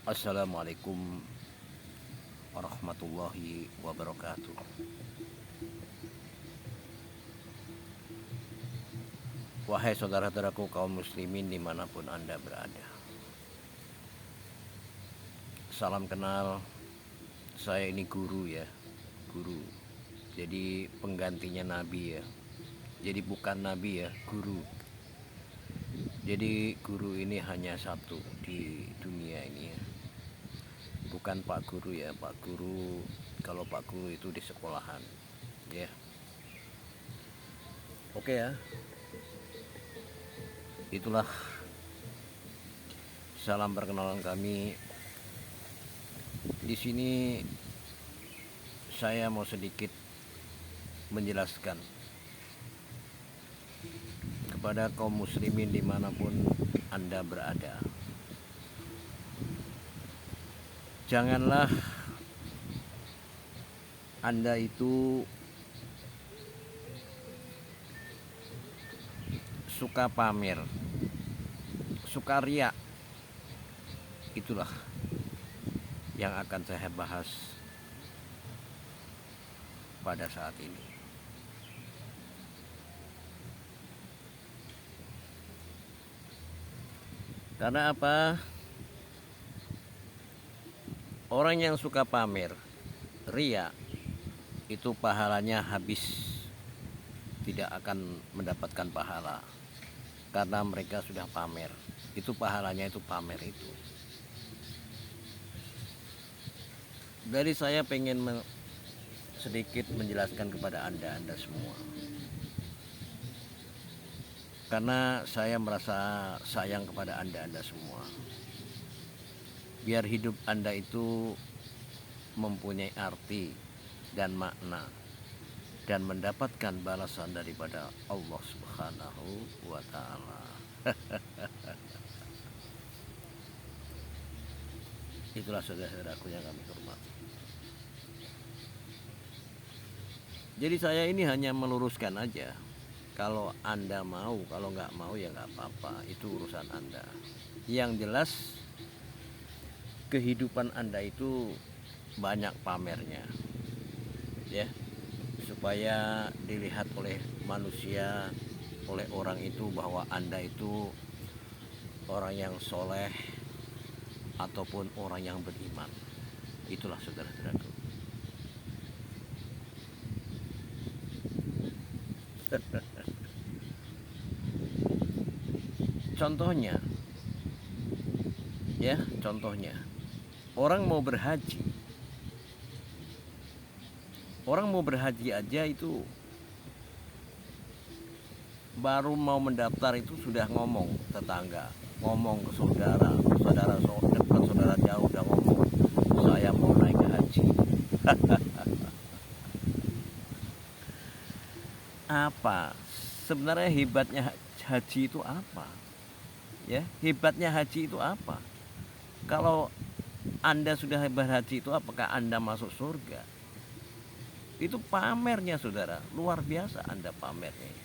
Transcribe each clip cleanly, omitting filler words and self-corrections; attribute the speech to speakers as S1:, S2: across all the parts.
S1: Assalamualaikum warahmatullahi wabarakatuh. Wahai saudara-saudaraku kaum muslimin dimanapun Anda berada, salam kenal. Saya ini guru ya, guru. Jadi penggantinya nabi ya. Jadi bukan nabi ya, guru. Jadi guru ini hanya satu di dunia ini ya. Bukan Pak Guru ya, Pak Guru. Kalau Pak Guru itu di sekolahan ya. Oke ya, itulah salam perkenalan kami. Di sini saya mau sedikit menjelaskan kepada kaum muslimin dimanapun Anda berada. Janganlah Anda itu suka pamer, suka riak. Itulah yang akan saya bahas pada saat ini. Karena apa? Orang yang suka pamer, ria, itu pahalanya habis, tidak akan mendapatkan pahala. Karena mereka sudah pamer. Itu pahalanya itu pamer itu. Dari saya pengen sedikit menjelaskan kepada Anda semua. Karena saya merasa sayang kepada Anda semua. Biar hidup Anda itu mempunyai arti dan makna dan mendapatkan balasan daripada Allah Subhanahu wa taala. Itulah saudara-saudaraku yang kami hormati. Jadi saya ini hanya meluruskan aja. Kalau Anda mau, kalau nggak mau ya nggak apa-apa. Itu urusan Anda. Yang jelas kehidupan Anda itu banyak pamernya, ya, supaya dilihat oleh manusia, oleh orang itu bahwa Anda itu orang yang soleh ataupun orang yang beriman. Itulah saudara-saudaraku. Contohnya, ya, contohnya orang mau berhaji. Orang mau berhaji aja itu baru mau mendaftar itu sudah ngomong tetangga, ngomong ke saudara, saudara dekat, saudara jauh udah ngomong, saya mau naik haji. Apa sebenarnya hebatnya haji itu apa? Ya, hebatnya haji itu apa? Kalau Anda sudah berhaji itu apakah Anda masuk surga? Itu pamernya saudara, luar biasa Anda pamernya.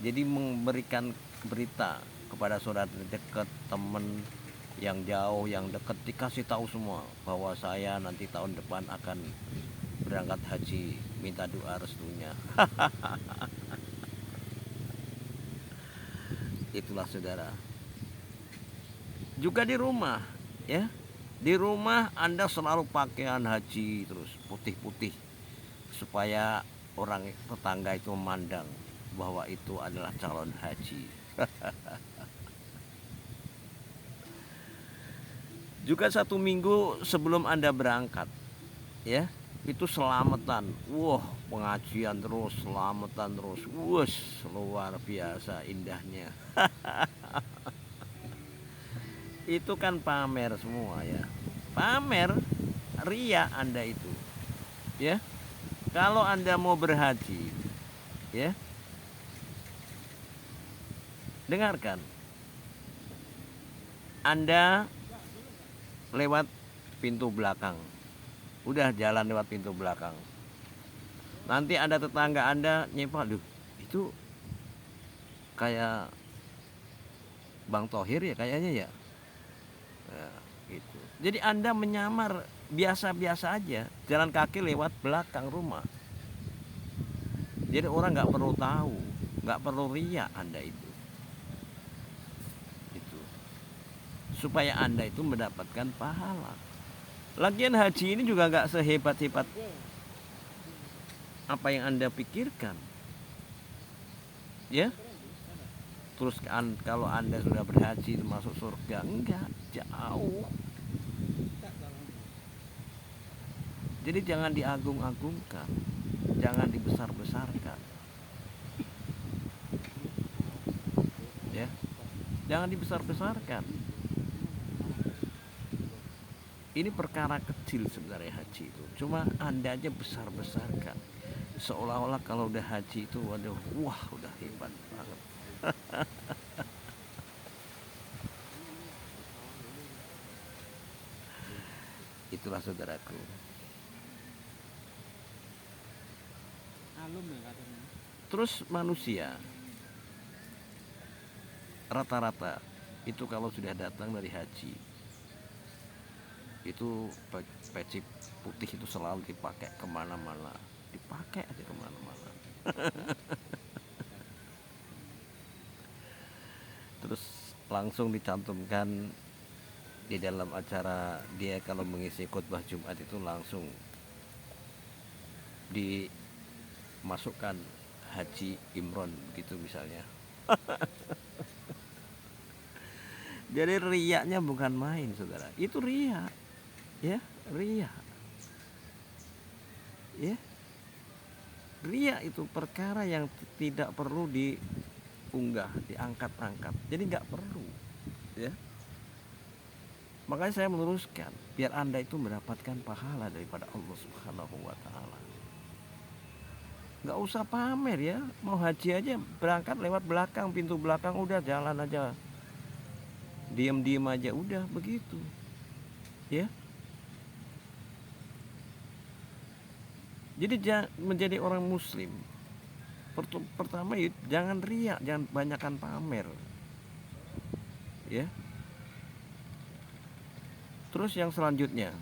S1: Jadi memberikan berita kepada saudara dekat, teman yang jauh, yang dekat, dikasih tahu semua bahwa saya nanti tahun depan akan berangkat haji, minta doa restunya. Itulah saudara. Juga di rumah, ya. Di rumah Anda selalu pakaian haji terus putih-putih supaya orang tetangga itu memandang bahwa itu adalah calon haji. Juga 1 minggu sebelum Anda berangkat, ya, itu selamatan. Wah, pengajian terus, selamatan terus. Wus, luar biasa indahnya. Itu kan pamer semua ya. Pamer, ria Anda itu. Ya. Kalau Anda mau berhaji, ya, dengarkan. Anda lewat pintu belakang. Udah jalan lewat pintu belakang. Nanti ada tetangga Anda nyepah, "Duh, itu kayak Bang Thohir ya kayaknya ya." Gitu. Jadi Anda menyamar biasa-biasa aja, jalan kaki lewat belakang rumah. Jadi orang nggak perlu tahu, nggak perlu riak Anda itu. Itu supaya Anda itu mendapatkan pahala. Lagian haji ini juga nggak sehebat-hebat apa yang Anda pikirkan, ya. Terus kalau Anda sudah berhaji itu masuk surga, enggak, jauh. Jadi jangan diagung-agungkan, jangan dibesar-besarkan, ya. Jangan dibesar-besarkan. Ini perkara kecil sebenarnya haji itu. Cuma Anda aja besar-besarkan. Seolah-olah kalau udah haji itu, waduh, wah, udah hebat banget. Itulah saudaraku. Terus manusia rata-rata itu kalau sudah datang dari haji itu peci putih itu selalu dipakai kemana-mana, dipakai aja kemana-mana. Terus langsung dicantumkan di dalam acara dia kalau mengisi khutbah Jumat itu langsung dimasukkan Haji Imron gitu misalnya. Jadi riaknya bukan main saudara, itu riak, ya, riak, ya, riak itu perkara yang tidak perlu diunggah, diangkat-angkat, jadi nggak perlu, ya. Makanya saya meluruskan biar Anda itu mendapatkan pahala daripada Allah Subhanahu wa Ta'ala. Nggak usah pamer ya, mau haji aja berangkat lewat belakang, pintu belakang, udah jalan aja, diam-diam aja, udah begitu, ya. Jadi menjadi orang muslim pertama jangan riak, jangan banyakkan pamer, ya. Terus yang selanjutnya,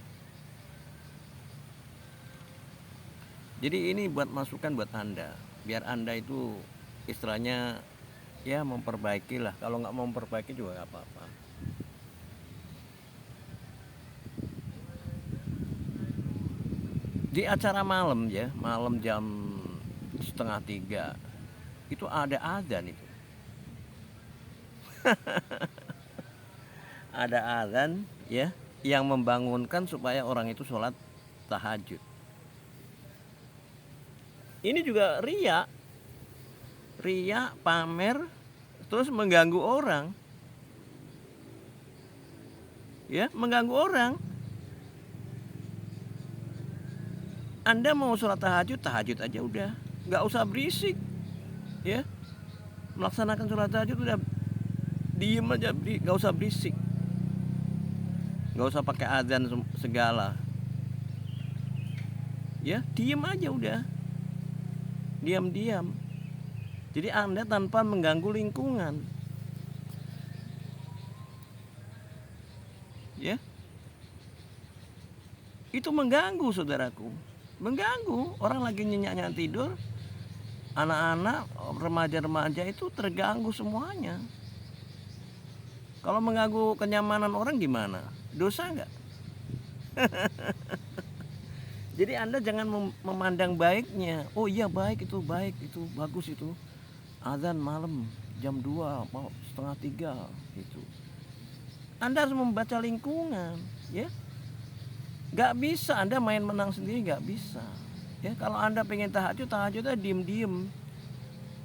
S1: jadi ini buat masukan buat Anda, biar Anda itu istilahnya ya memperbaiki lah. Kalau nggak mau memperbaiki juga nggak apa-apa. Di acara malam ya, malam jam 2:30 itu ada adzan itu. Ada adzan ya yang membangunkan supaya orang itu sholat tahajud. Ini juga riak, pamer, terus mengganggu orang, ya, mengganggu orang. Anda mau sholat tahajud aja udah, nggak usah berisik, ya. Melaksanakan sholat tahajud udah diem aja, nggak usah berisik, nggak usah pakai adzan segala, ya, diem aja udah, diam-diam. Jadi Anda tanpa mengganggu lingkungan, ya. Itu mengganggu saudaraku, mengganggu orang lagi nyenyak-nyenyak tidur, anak-anak, remaja-remaja itu terganggu semuanya. Kalau mengganggu kenyamanan orang gimana? Dosa nggak? Jadi Anda jangan memandang baiknya. Oh iya baik itu, bagus itu. Azan malam jam 2, mau 2:30 gitu. Anda harus membaca lingkungan, ya. Nggak bisa Anda main menang sendiri, nggak bisa. Ya, kalau Anda pengen tahajud aja diem-diem.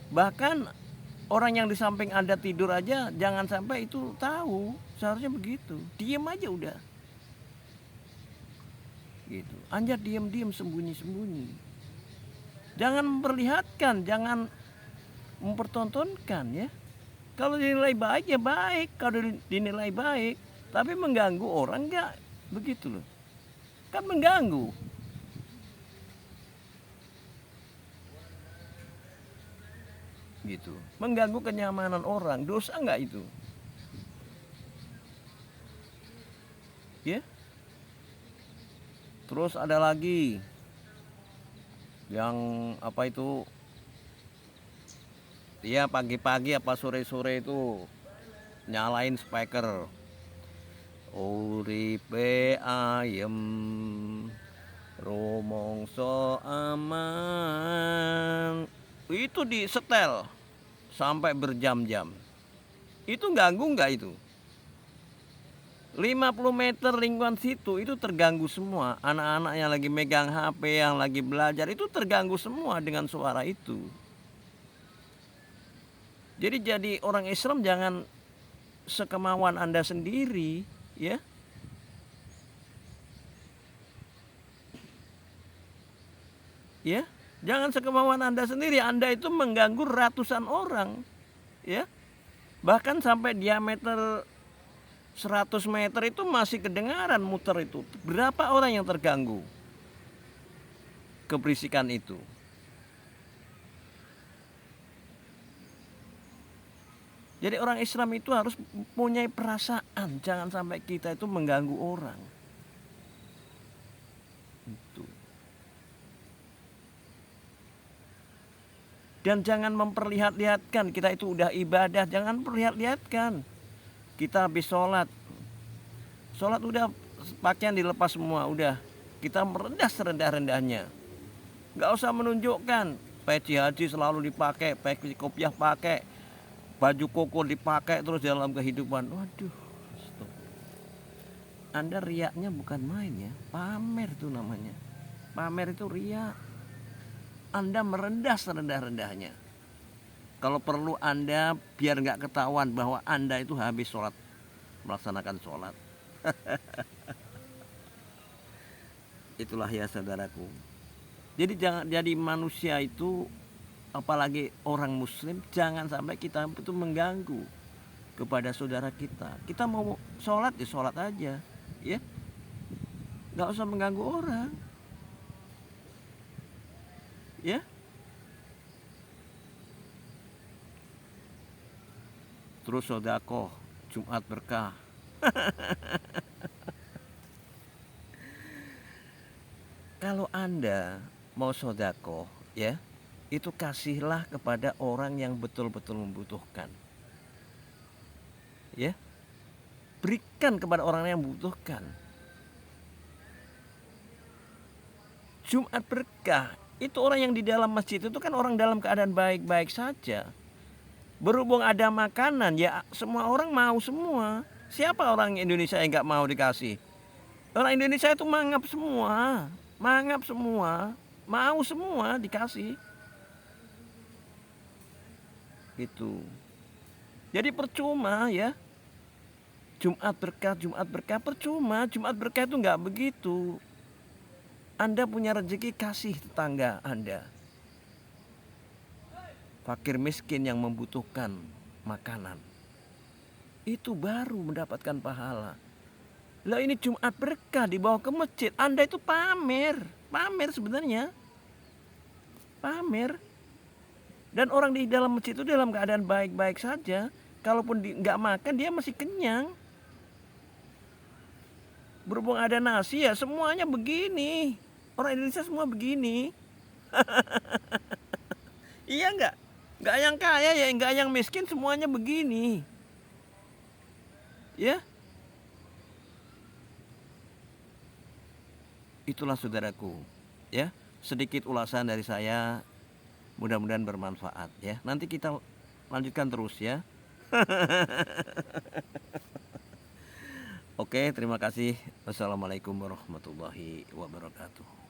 S1: Bahkan orang yang di samping Anda tidur aja jangan sampai itu tahu. Seharusnya begitu. Diem aja udah. Gitu. Anda diem-diem, sembunyi-sembunyi. Jangan memperlihatkan, jangan mempertontonkan, ya. Kalau dinilai baik ya baik, kalau dinilai baik, tapi mengganggu orang enggak, begitu loh. Kan mengganggu. Gitu. Mengganggu kenyamanan orang, dosa enggak itu? Ya. Terus ada lagi yang apa itu, ya pagi-pagi apa sore-sore itu nyalain speaker, uripe ayem rumongso aman, itu di setel sampai berjam-jam. Itu ganggu nggak itu? 50 meter lingkungan situ itu terganggu semua. Anak-anak yang lagi megang HP, yang lagi belajar itu terganggu semua dengan suara itu. Jadi orang Islam jangan sekemauan Anda sendiri, ya. Ya, jangan sekemauan Anda sendiri. Anda itu mengganggu ratusan orang, ya. Bahkan sampai diameter 100 meter itu masih kedengaran muter itu. Berapa orang yang terganggu keberisikan itu? Jadi orang Islam itu harus punya perasaan, jangan sampai kita itu mengganggu orang. Itu. Dan jangan memperlihat-lihatkan kita itu udah ibadah, jangan perlihat-lihatkan. Kita habis sholat udah pakaian dilepas semua, udah kita merendah serendah-rendahnya. Gak usah menunjukkan peci haji selalu dipakai, peci kopiah pakai, baju koko dipakai terus dalam kehidupan. Waduh, stop. Anda riaknya bukan main ya, pamer itu namanya. Pamer itu riak. Anda merendah serendah-rendahnya. Kalau perlu Anda biar gak ketahuan bahwa Anda itu habis sholat, melaksanakan sholat. Itulah ya saudaraku. Jadi jangan jadi manusia itu, apalagi orang muslim, jangan sampai kita itu mengganggu kepada saudara kita. Kita mau sholat ya sholat aja, ya, nggak usah mengganggu orang, ya. Terus sodako Jumat berkah. Kalau Anda mau sodako, ya, itu kasihlah kepada orang yang betul-betul membutuhkan, ya. Berikan kepada orang yang membutuhkan. Jumat berkah itu orang yang di dalam masjid itu kan orang dalam keadaan baik-baik saja. Berhubung ada makanan, ya semua orang mau semua. Siapa orang Indonesia yang nggak mau dikasih? Orang Indonesia itu mangap semua, mau semua dikasih. Gitu. Jadi percuma ya. Jumat berkah percuma. Jumat berkah itu nggak begitu. Anda punya rezeki, kasih tetangga Anda. Fakir miskin yang membutuhkan makanan, itu baru mendapatkan pahala. Lah ini Jumat berkah dibawa ke masjid, Anda itu pamer sebenarnya, pamer. Dan orang di dalam masjid itu dalam keadaan baik-baik saja. Kalaupun nggak makan dia masih kenyang. Berhubung ada nasi ya semuanya begini. Orang Indonesia semua begini. Iya nggak? Nggak yang kaya ya, nggak yang miskin, semuanya begini. Ya. Itulah saudaraku. Ya, sedikit ulasan dari saya. Mudah-mudahan bermanfaat ya. Nanti kita lanjutkan terus ya. Oke, terima kasih. Wassalamualaikum warahmatullahi wabarakatuh.